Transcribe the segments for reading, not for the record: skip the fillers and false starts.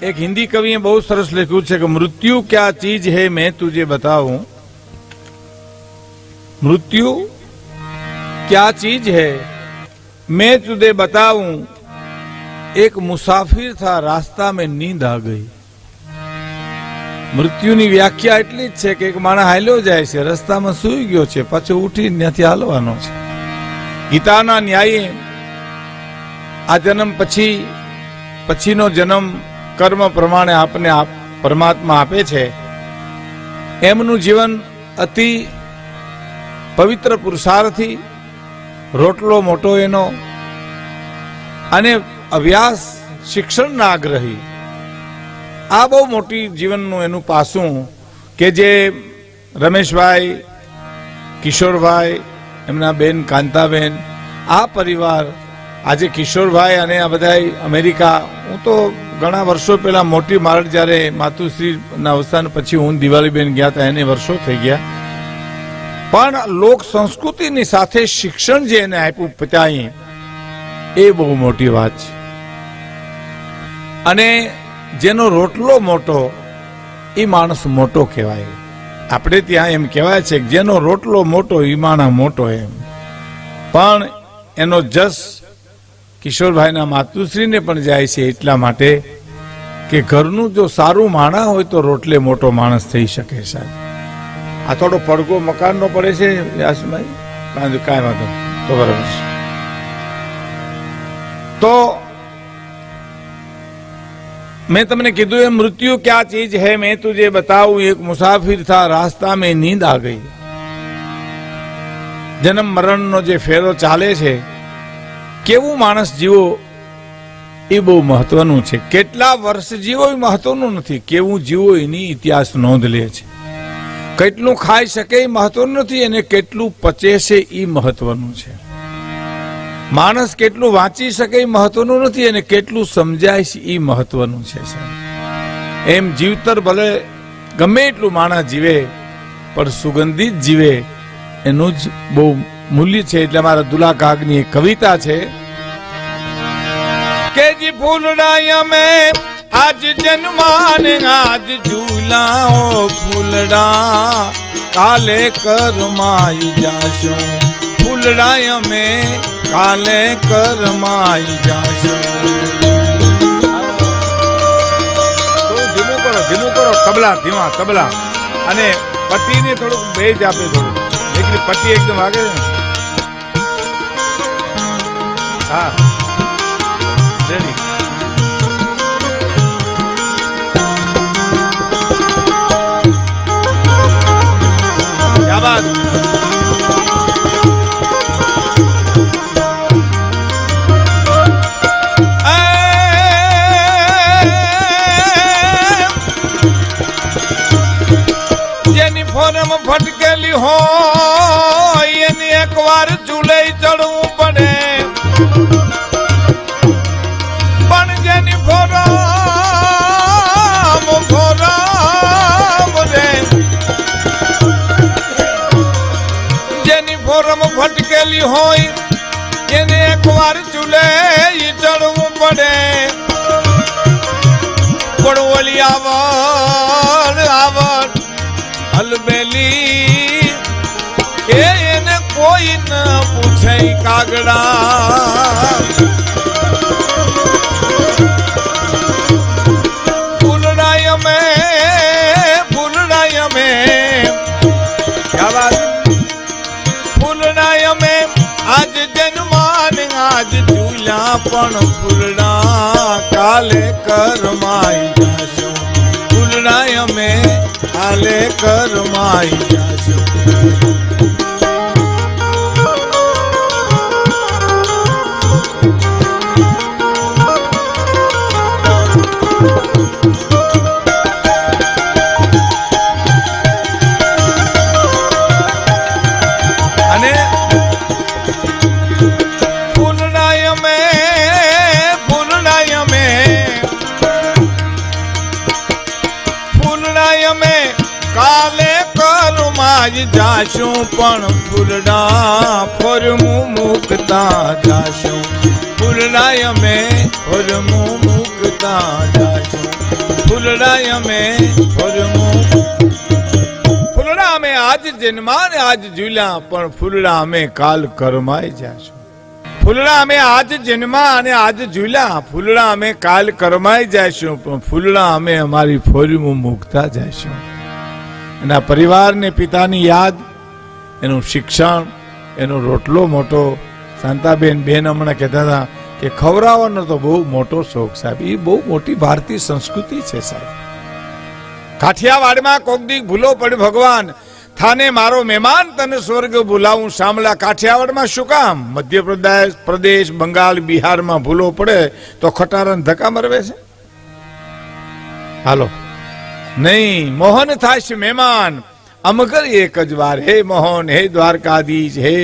एक हिंदी कवि बहुत सरस लिख्યું છે કે मृत्यु क्या चीज है मैं तुझे बताऊं, मृत्यु क्या चीज है मैं तुझे बताऊं, एक मुसाफिर था रास्ता में नींद आ गई। मृत्युની વ્યાખ્યા એટલી જ છે કે એક માણસ હાલ્યો જાય છે, રસ્તામાં સૂઈ ગયો છે, પાછો ઉઠી ત્યાંથી હાલવાનો છે। ગીતાના ન્યાયે આ જન્મ પછીનો જન્મ કર્મ પ્રમાણે આપને પરમાત્મા આપે છે। એમનું જીવન અતિ પવિત્ર પુરુષાર્થી, રોટલો મોટો એનો, અને અભ્યાસ શિક્ષણના આગ્રહી, આ બહુ મોટી જીવનનું એનું પાસું કે જે રમેશભાઈ, કિશોરભાઈ, એમના બેન કાંતાબેન, આ પરિવાર આજે કિશોરભાઈ અને આ બધા અમેરિકા, હું તો ઘણા વર્ષો પહેલા મોટી મારડ જ્યારે માતુશ્રીના અવસાન પછી હું દિવાળીબેન ગયા હતા એને વર્ષો થઈ ગયા, પણ લોક સંસ્કૃતિની સાથે શિક્ષણ જે એને આપ્યું પિતાએ, એ બહુ મોટી વાત છે। અને જેનો રોટલો મોટો એ માણસ મોટો કહેવાય। આપણે ત્યાં એમ કહેવાય છે કે જેનો રોટલો મોટો એ માણસ મોટો એમ, પણ એનો જસ કિશોરભાઈના માતુશ્રીને પણ જાય છે એટલા માટે કે ઘરનું જો સારું માણસ હોય તો રોટલે મોટો માણસ થઈ શકે સાહેબ। આ થોડો પડઘો મકાનનો પડે છે યાસભાઈ, કાંઈ વાંધો તો બરાબર છે। તો मैं तुमने कीधु है मृत्यु क्या चीज है मैं तुझे बताऊं, एक मुसाफिर था रास्ता में नींद आ गई। जन्म मरण नो जे फेरो चाले छे, केवुं माणस जीवो ए बहु महत्वनुं छे। केटला वर्ष जीवो ए महत्वनुं नथी, केवुं जीवो एनी इतिहास नोंध ले छे। કેટલું ખાઈ શકે એ મહત્વનું નથી, અને કેટલું પચે છે એ મહત્વનું છે। માણસ કેટલું વાંચી શકે એ મહત્વનું નથી, અને કેટલું સમજાય છે એ મહત્વનું છે। એમ જીવતર ભલે ગમે એટલું માણસ જીવે, પણ સુગંધિત જીવે એનું જ બહુ મૂલ્ય છે। એટલે મારા દુલા કાગની એક કવિતા છે કે જી ફૂલડાયા મેં आज जन्मान आज झूलाओ फूलड़ा, काले करमाई जाशो फूलड़ा में काले करमाई जाशो। धीमू करो तबला, धीमा तबला, અને પટ્ટીને થોડુંક બેજ આપે, થોડું એટલે પટ્ટી એકદમ વાગે। હા રેડી। જેની ફોરમ ફટકેલી હોય એની એક વાર ચૂલે ચડવું પડે, પણ જેની ફોરમ રે, જેની ફોરમ ફટકેલી હોય એને એક વાર ચૂલે ચડવું પડે। પણ ઓલી આવડ હલબેલી એને કોઈ ન પૂછે કાગડા। ફૂલડાય મેં क्या बात, फूलड़ा में आज जन्मान आज झूला, पण फूलड़ा काले करमाई जाशो फूलड़ा में काले करमाई जाशो। जाशू पण फूलड़ा फरमू मुकता जाशू। ફૂલડાય અમે ફોરમું મૂકતા જાશું. ફૂલડાય અમે ફોરમું. ફૂલડા અમે આજ જન્મા ને આજ ઝૂલ્યા, પણ ફૂલડા અમે કાલ કરમાઈ જાશું. ફૂલડા અમે આજ જન્મા અને આજ ઝૂલ્યા, ફૂલડા અમે કાલ કરમાઈ જાશું, પણ ફૂલડા અમે અમારી ફોરમું મૂકતા જાશું. એના પરિવારને પિતાની યાદ, એનું શિક્ષણ, એનો રોટલો મોટો. શાંતાબેન બેન હમણાં કહેતા હતા કે ખવડાવવાનો તો બહુ મોટો શોખ સાહેબ. એ બહુ મોટી ભારતીય સંસ્કૃતિ છે સાહેબ. કાઠિયાવાડમાં કોક દી ભૂલો પડે ભગવાન, થાને મારો મહેમાન તને સ્વર્ગ બોલાવું. શામળા કાઠિયાવાડમાં શું કામ? મધ્યપ્રદેશ, બંગાળ, બિહારમાં ભૂલો પડે તો ખટારાને ધક્કા મરવે છે. હાલો નહીં, મોહન થાય મહેમાન અમગર એક જ વાર. હે મોહન, હે દ્વારકાધીશ, હે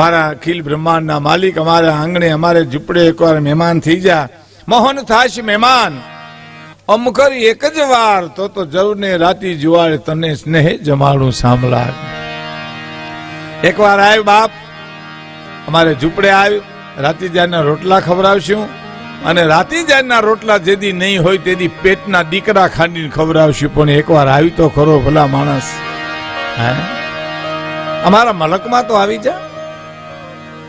મારા અખિલ બ્રહ્માંડના માલિક, અમારા આંગણે અમારે ઝૂંપડે એકવાર મહેમાન થઈ જા. મોહન થાય મહેમાન અમકર એક જ વાર, તો જરૂર ને રાતી જુવાળે તને સ્નેહ જમાડું સાંભળા. એકવાર આવ્યું બાપ અમારે ઝૂંપડે આવ્યું, રાતી જારના રોટલા ખવડાવશું, અને રાતી જારના રોટલા જેદી નહીં હોય તેદી પેટના દીકરા ખાંડીને ખવડાવશું. પણ એકવાર આવી તો ખરો ભલા માણસ. હે, અમારા મલકમાં તો આવી જા.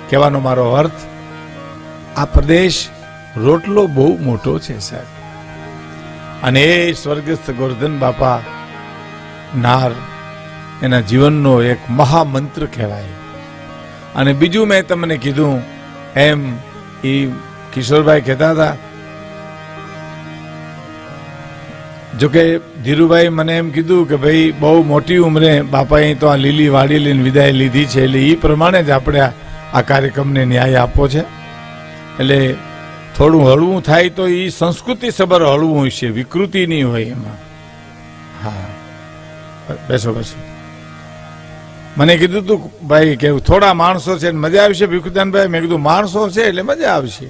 કહેવાનો મારો અર્થ, આ પ્રદેશ રોટલો બહુ મોટો છે સાહેબ. અને એ સ્વર્ગસ્થ ગોરધન બાપા નાર એના જીવનનો એક મહામંત્ર કહેવાય. અને બીજું મેં તમને કીધું એમ, એ કિશોરભાઈ કહેતા હતા, જોકે ધીરુભાઈ મને એમ કીધું કે ભાઈ બહુ મોટી ઉંમરે બાપાએ તો આ લીલી વાડી લઈને વિદાય લીધી છે, એટલે એ પ્રમાણે જ આપણે આ કાર્યક્રમને ન્યાય આપવો છે. એટલે થોડું હળવું થાય તો એ સંસ્કૃતિ સબર હળવું હોય છે, વિકૃતિ નહીં હોય એમાં. હા, બેસો બેસો. મને કીધું તું ભાઈ કે થોડા માણસો છે મજા આવશે ભીખુદાનભાઈ. મેં કીધું માણસો છે એટલે મજા આવશે,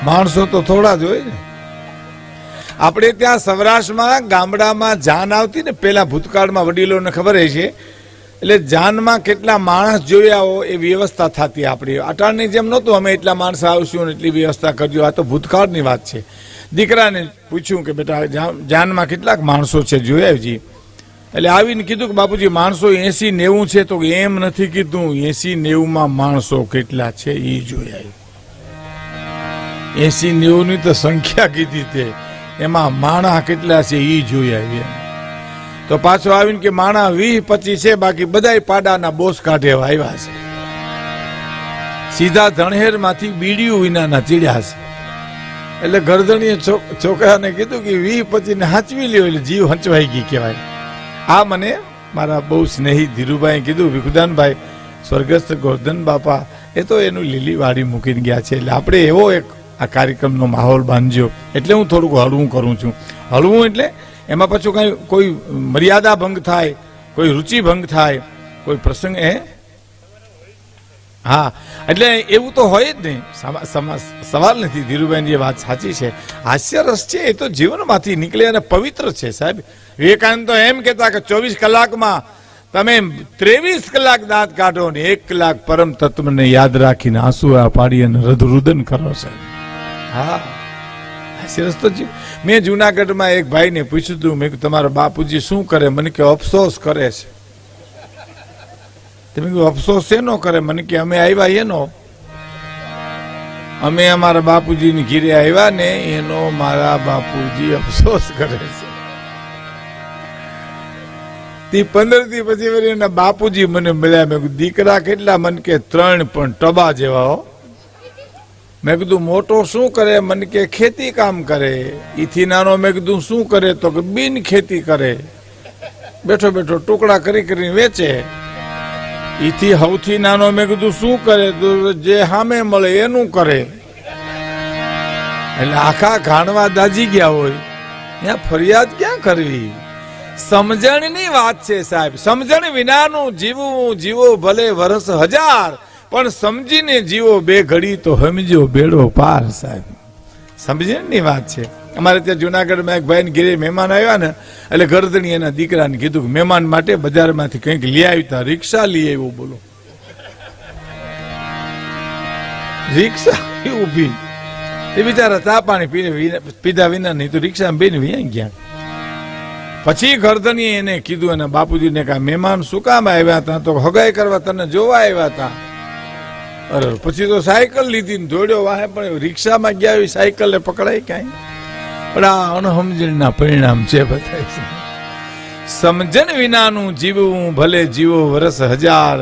માણસો તો થોડા જ હોય ને. આપણે ત્યાં સૌરાષ્ટ્રમાં ગામડામાં જાન આવતી ને પેલા ભૂતકાળમાં, વડીલોને ખબર છે, એટલે જાનમાં કેટલા માણસ જોયા હો એ વ્યવસ્થા થતી. આપણી અટાણની જેમ નહોતું અમે એટલા માણસ આવશું ને એટલી વ્યવસ્થા કરજો. આ તો ભૂતકાળની વાત છે. દીકરાને પૂછ્યું કે બેટા જાનમાં કેટલાક માણસો છે જોયાજી? એટલે આવીને કીધું કે બાપુજી માણસો 80-90 છે. તો એમ નથી કીધું, 80-90 માણસો કેટલા છે એ જોયા. 80-90 ની તો સંખ્યા કીધી તે, એમાં માણા કેટલા છે એ જોયા. તો પાછો આવીને કે માણા 20-25 છે, બાકી બધાય પાડાના બોસ કાઢે આવ્યા છે. સીધા ધણહેર માંથી બીડીયું વિનાના ચીડ્યા છે. એટલે ગરદણીએ છોકરાને કીધું કે 20-25 ને હાચવી લ્યો એટલે જીવ હંચવાઈ ગઈ કહેવાય. આ મને મારા બહુ સ્નેહી ધીરુભાઈ કીધું, વિખુદાનભાઈ સ્વર્ગસ્થ ગોરધન બાપા એ તો એનું લીલી વાડી મૂકીને ગયા છે, એટલે આપણે એવો એક આ કાર્યક્રમનો માહોલ બાંધજો. એટલે હું થોડુંક હળવું કરું છું. હળવું એટલે એમાં પાછું કઈ કોઈ મર્યાદા ભંગ થાય, કોઈ રુચિ ભંગ થાય, કોઈ પ્રસંગ હા, એટલે એવું તો હોય જ નહીં. સવાલ નથી. ધીરુભાઈની જે વાત સાચી છે. હાસ્યરસ છે એ તો જીવનમાંથી નીકળે અને પવિત્ર છે સાહેબ. વિવેકાનંદ તો એમ કહેતા કે 24 કલાકમાં તમે 23 કલાક દાંત કાઢો ને 1 કલાક પરમ તત્વને યાદ રાખીને આંસુ પાડી અને રુદન કરો સાહેબ. હા, હાસ્યરસ તો મેં જુનાગઢમાં એક ભાઈને પૂછ્યું હતું, મેં તમારા બાપુજી શું કરે? મને કે અફસોસ કરે છે. તમે કીધું અફસોસ શેનો કરે? મને કે અમે આવ્યા એનો, અમે અમારા બાપુજીની ઘીરે આવ્યા ને એનો મારા બાપુજી અફસોસ કરે છે. તે 15 દી પછી એના બાપુજી મને મળ્યા. મેં કીધું દીકરા કેટલા? મને કે 3 પણ ટબા જેવા હો. મેં કીધું મોટો શું કરે? મને કે ખેતી કામ કરે. ઈથી નાનો મેં કીધું શું કરે? તો કે બિન ખેતી કરે, બેઠો બેઠો ટુકડા કરી કરીને વેચે. ઈથી સૌથી નાનો મેં કીધું શું કરે? તો જે સામે મળે એનું કરે. એટલે આખા ઘાણવા દાજી ગયા હોય ત્યાં ફરિયાદ ક્યાં કરવી? સમજણની વાત છે સાહેબ. સમજણ વિનાનું જીવવું, જીવો ભલે વર્ષ 1000, પણ સમજીને જીવો 2 ઘડી તો સમજો બેડો પાર સાહેબ. સમજણની વાત છે. અમારે ત્યાં જુનાગઢમાં એક ભાઈને ઘેરે મહેમાન આવ્યા ને, એટલે ગરદણી એના દીકરાને કીધું કે મહેમાન માટે બજારમાંથી કંઈક લઈ આવતા. રિક્ષા લઈ આવ્યું. બોલો, રિક્ષા ઊભી, એ બિચારા ચા પાણી પીધા વિના નહીં તો રિક્ષામાં બેન વ્યાઈ ગયા. પછી ગરદનીએ એને કીધું, અને બાપુજીને કહ્યું, મહેમાન શું કામ આવ્યા હતા? તો હગાઈ કરવા તને જોવા આવ્યા હતા. અરે પછી તો સાયકલ લીધી ને દોડ્યો વાહે, પણ રિક્ષામાં ગયા એવી સાયકલ ને પકડાય ક્યાંય? પણ આ અણસમજણના પરિણામ છે બધા. સમજણ વિનાનું જીવવું ભલે જીવો વરસ હજાર,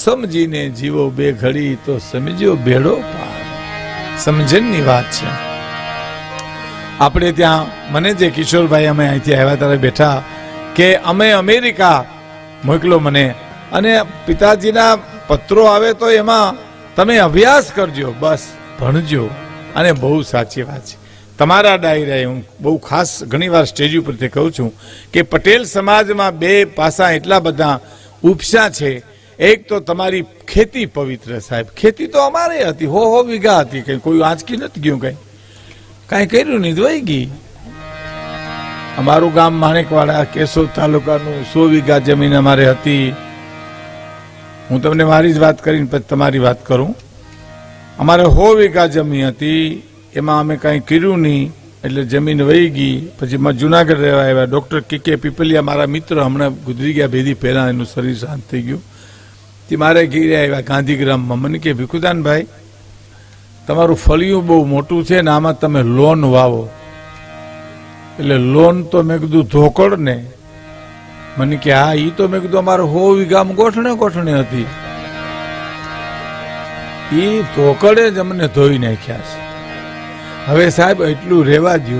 સમજીને જીવો બે ઘડી તો સમજ્યો બેડો પાર. સમજણની વાત છે. આપણે ત્યાં મને જે કિશોરભાઈ અમે અહીંથી આવ્યા ત્યારે બેઠા કે અમે અમેરિકા મોકલો મને, અને પિતાજીના પત્રો આવે તો એમાં તમે અભ્યાસ કરજો, બસ ભણજો. અને બહુ સાચી વાત છે. તમારા ડાયરાએ હું બહુ ખાસ ઘણીવાર સ્ટેજ ઉપરથી કહું છું કે પટેલ સમાજમાં બે પાસા એટલા બધા ઉપસ્યા છે. એક તો તમારી ખેતી પવિત્ર સાહેબ. ખેતી તો અમારે હતી, હો વીઘા હતી, કઈ કોઈ આંચકી નથી ગયું, કાંઈ કર્યું નહીં, ધોઈ ગઈ. અમારું ગામ માણેકવાડા કેશોદ તાલુકાનું 100 વીઘા જમીન અમારે હતી. હું તમને મારી જ વાત કરીને પછી તમારી વાત કરું. અમારે 100 વીઘા જમીન હતી, એમાં અમે કાંઈ કર્યું નહીં, એટલે જમીન વહી ગઈ. પછી જુનાગઢ રહેવા આવ્યા. ડૉક્ટર કે પીપલિયા મારા મિત્ર હમણાં ગુજરી ગયા, ભેદી પહેલા એનું શરીર શાંત થઈ ગયું. તે મારે ઘેરે આવ્યા ગાંધીગ્રામમાં. મને કે ભીખુદાનભાઈ, તમારું ફળિયું બહુ મોટું છે ને આમાં તમે લોન વાવો. એટલે લોન તો મેં કીધું ધોકડ ને. મને કે હા, ઈ તો મેં કીધું અમારે 100 વીઘામાં ગોઠણે હતી. ઈ ધોકડે જ અમને ધોઈ નાખ્યા છે. હવે સાહેબ એટલું રહેવા દો.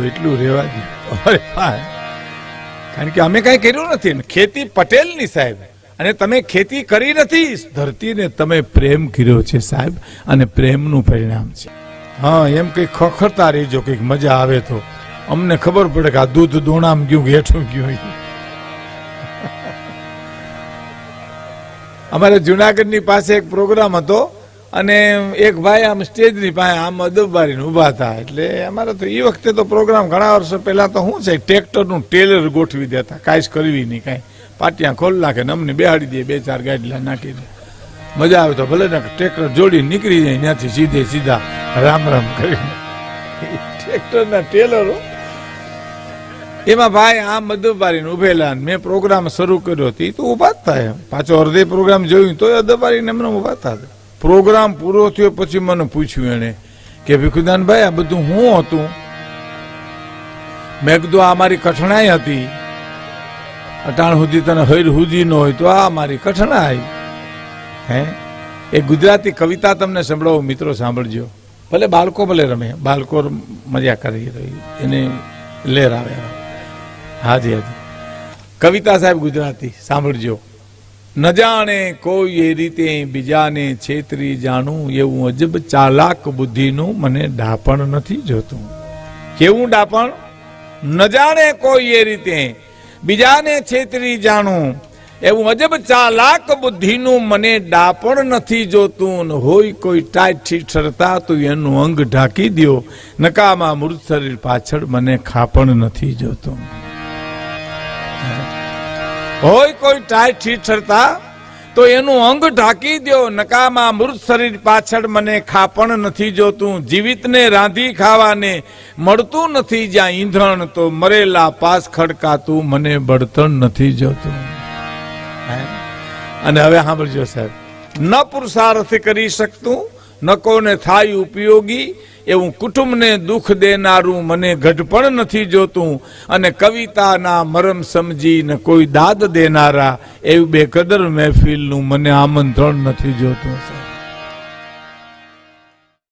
કારણ કે અમે કઈ કર્યું નથી ને. ખેતી પટેલની સાહેબ, અને તમે ખેતી કરી નથી, ધરતીને તમે પ્રેમ કર્યો છે સાહેબ, અને પ્રેમનું પરિણામ છે. હા, એમ કઈ ખખડતા રહેજો, કઈક મજા આવે તો અમને ખબર પડે કે આ દૂધ દોણામ ગયું કે હેઠું ગયું. અમારે જુનાગઢની પાસે એક પ્રોગ્રામ હતો, અને એક ભાઈ આમ સ્ટેજની પાસે આમ અદબબારીને ઉભા હતા. એટલે અમારે તો એ વખતે તો પ્રોગ્રામ ઘણા વર્ષો પહેલા તો શું છે, ટ્રેક્ટરનું ટેલર ગોઠવી દેતા, કાંઈ જ કરવી નહીં, કાંઈ પાટિયા ખોલ નાખે ને અમને બેહાડી દે, 2-4 ગાડલા નાખી દે. મજા આવે તો ભલે ને ટ્રેક્ટર જોડી નીકળી જાય ત્યાંથી સીધા રામ કરીને. ટ્રેક્ટરના ટેલરો એમાં ભાઈ આમ અદબબારીને ઉભેલા. મેં પ્રોગ્રામ શરૂ કર્યો હતો, તો ઉભા જ થાય. પાછો અડધે પ્રોગ્રામ જોયું તો અદબબારીને એમને ઉભા થતા. પ્રોગ્રામ પૂરો થયો પછી મને પૂછ્યું એને કે ભીખુદાનભાઈ, આ બધું શું હતું? મેં કીધું આ મારી કઠણાઈ હતી. અટાણ સુધી તને હૈર હુજી ન હોય તો આ મારી કઠણાઈ. હે, એ ગુજરાતી કવિતા તમને સંભળાવું મિત્રો, સાંભળજો. ભલે બાળકો ભલે રમે, બાળકો મજા કરી રહી, એને લેર આવે. હાજી કવિતા સાહેબ ગુજરાતી સાંભળજો. ન જાણે કોઈ એ રીતે બીજાને છેતરી જાણું, એવું અજબ ચાલાક બુદ્ધિનું મને ડાપણ નથી જોતું. કેવું ડાપણ? ન જાણે કોઈ એ રીતે બીજાને છેતરી જાણું, એવું અજબ ચાલાક બુદ્ધિનું મને ડાપણ નથી જોતું. હોય કોઈ ટાઈટ ઠરતા તો એનું અંગ ઢાંકી દ્યો, નકામાં મૃત શરીર પાછળ મને ખાપણ નથી જોતું. હોય કોઈ ટાઈટ ઠરતા તો એનું અંગ ઢાંકી દો, નકામાં મૃત શરીર પાછળ મને ખાપણ નથી જોતું. જીવિતને રાંધી ખાવાને મળતું નથી જ્યાં ઈંધણ, તો મરેલા પાસ ખડકાતું મને બળતણ નથી જોતું. અને હવે સાંભળજો સાહેબ, ન પુરુષાર્થ કરી શકતું, ન કોને થાય ઉપયોગી, એવું કુટુંબને દુઃખ દેનારું મને ઘડપણ નથી જોતું. અને કવિતાના મરમ સમજી ને કોઈ દાદ દેનારા, એવું બેકદર મહેફિલનું મને આમંત્રણ નથી જોતું.